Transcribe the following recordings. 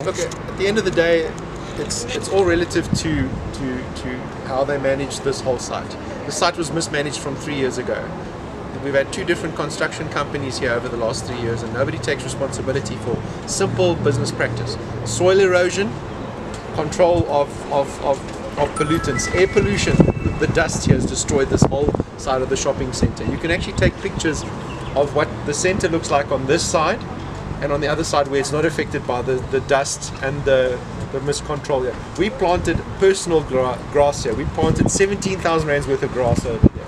Look, at the end of the day, it's all relative to how they manage this whole site. The site was mismanaged from 3 years ago. We've had 2 different construction companies here over the last 3 years, and nobody takes responsibility for simple business practice. Soil erosion, control of pollutants, air pollution. The dust here has destroyed this whole side of the shopping center. You can actually take pictures of what the center looks like on this side and on the other side where it's not affected by the dust and the miscontrol here. We planted personal grass here. We planted 17,000 rands worth of grass over here,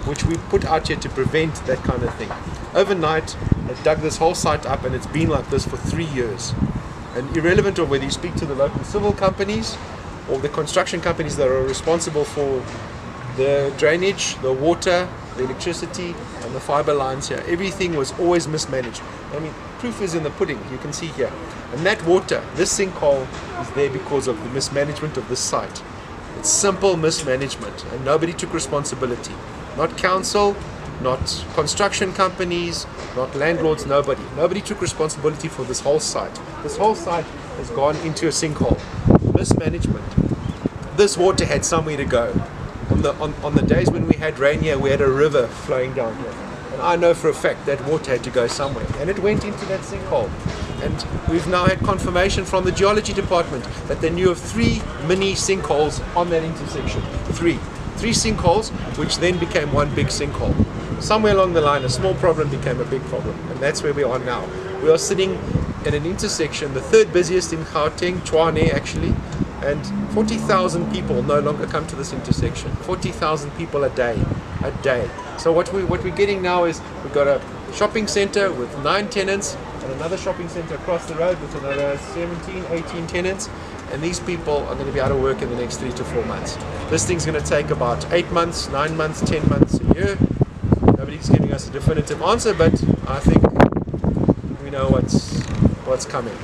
which we put out here to prevent that kind of thing. Overnight, they dug this whole site up, and it's been like this for 3 years. And irrelevant of whether you speak to the local civil companies or the construction companies that are responsible for the drainage, the water, the electricity, and the fiber lines here, everything was always mismanaged. I mean, proof is in the pudding, you can see here. And that water, this sinkhole, is there because of the mismanagement of this site. It's simple mismanagement, and nobody took responsibility. Not council, not construction companies, not landlords, nobody. Nobody took responsibility for this whole site. This whole site has gone into a sinkhole. Mismanagement. This water had somewhere to go. On the days when we had rain here, we had a river flowing down here. And I know for a fact that water had to go somewhere. And it went into that sinkhole. And we've now had confirmation from the geology department that they knew of 3 mini sinkholes on that intersection. 3 sinkholes, which then became one big sinkhole. Somewhere along the line, a small problem became a big problem, and that's where we are now. We are sitting at an intersection, the 3rd busiest in Gauteng, Tshwane actually, and 40,000 people no longer come to this intersection. 40,000 people a day. So what we're getting now is we've got a shopping center with 9 tenants, and another shopping center across the road with another 17, 18 tenants. And these people are going to be out of work in the next 3 to 4 months. This thing's going to take about 8 months, 9 months, 10 months, a year. Nobody's giving us a definitive answer, but I think we know what's coming.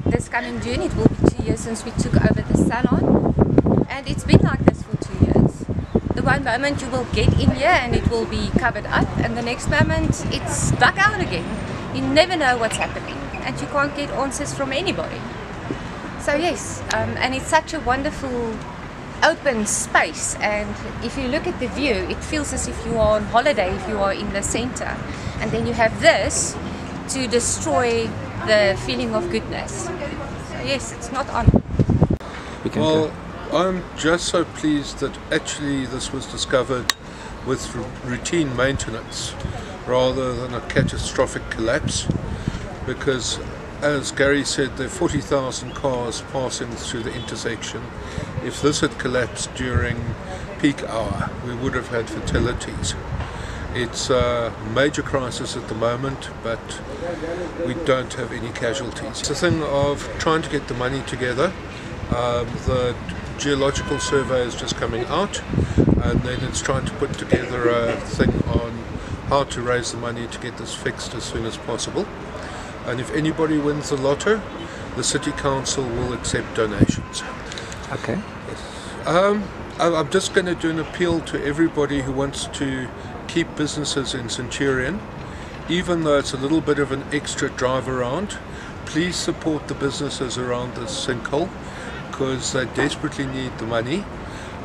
This coming June, it will be 2 years since we took over the salon, and it's been like this for 2 years. The one moment you will get in here and it will be covered up, and the next moment it's dug out again. You never know what's happening, and you can't get answers from anybody. So yes, and it's such a wonderful open space, and if you look at the view, it feels as if you are on holiday if you are in the center, and then you have this to destroy the feeling of goodness. So yes, it's not on. Well, I'm just so pleased that actually this was discovered with routine maintenance rather than a catastrophic collapse, because as Gary said, there are 40,000 cars passing through the intersection. If this had collapsed during peak hour, we would have had fatalities. It's a major crisis at the moment, but we don't have any casualties. It's a thing of trying to get the money together. The geological survey is just coming out, and then it's trying to put together a thing on how to raise the money to get this fixed as soon as possible. And if anybody wins the lotto, the city council will accept donations. Okay. Yes. I'm just going to do an appeal to everybody who wants to keep businesses in Centurion, even though it's a little bit of an extra drive around. Please support the businesses around this sinkhole, because they desperately need the money,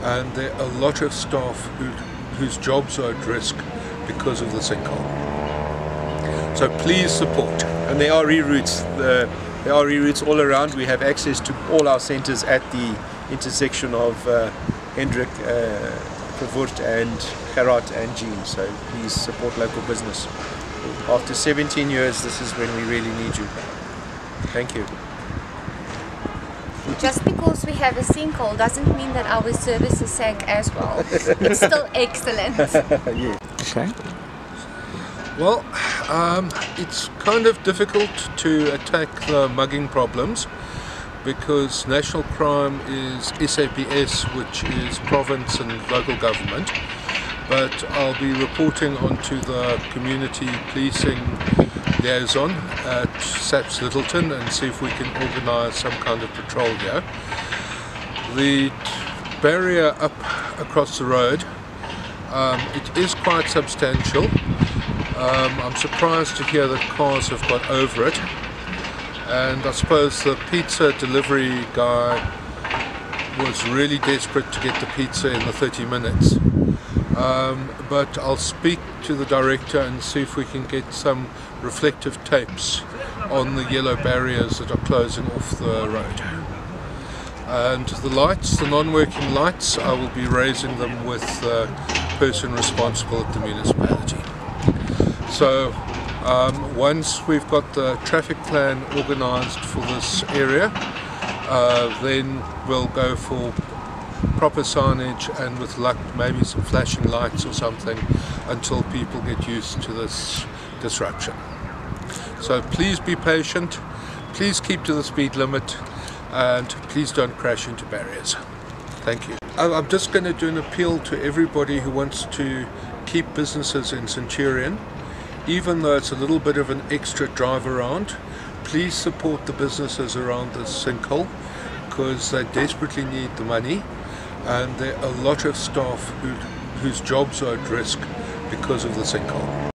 and there are a lot of staff whose jobs are at risk because of the sinkhole. So please support. And there are reroutes. There are reroutes all around. We have access to all our centers at the intersection of Hendrik, Verwoerd and Gerhard and Jean. So please support local business. After 17 years, this is when we really need you. Thank you. Just because we have a sinkhole doesn't mean that our services sank as well. It's still excellent. Yeah. Okay. Well, it's kind of difficult to attack the mugging problems because national crime is SAPS, which is province and local government, but I'll be reporting onto the community policing liaison at SAPS Littleton and see if we can organise some kind of patrol here. The barrier up across the road, it is quite substantial. I'm surprised to hear that cars have got over it, and I suppose the pizza delivery guy was really desperate to get the pizza in the 30 minutes. But I'll speak to the director and see if we can get some reflective tapes on the yellow barriers that are closing off the road. And the lights, the non-working lights, I will be raising them with the person responsible at the municipality. So once we've got the traffic plan organised for this area, then we'll go for proper signage, and with luck maybe some flashing lights or something, until people get used to this disruption. So please be patient, please keep to the speed limit, and please don't crash into barriers. Thank you. I'm just going to do an appeal to everybody who wants to keep businesses in Centurion. Even though it's a little bit of an extra drive around, please support the businesses around this sinkhole, because they desperately need the money, and there are a lot of staff whose jobs are at risk because of the sinkhole.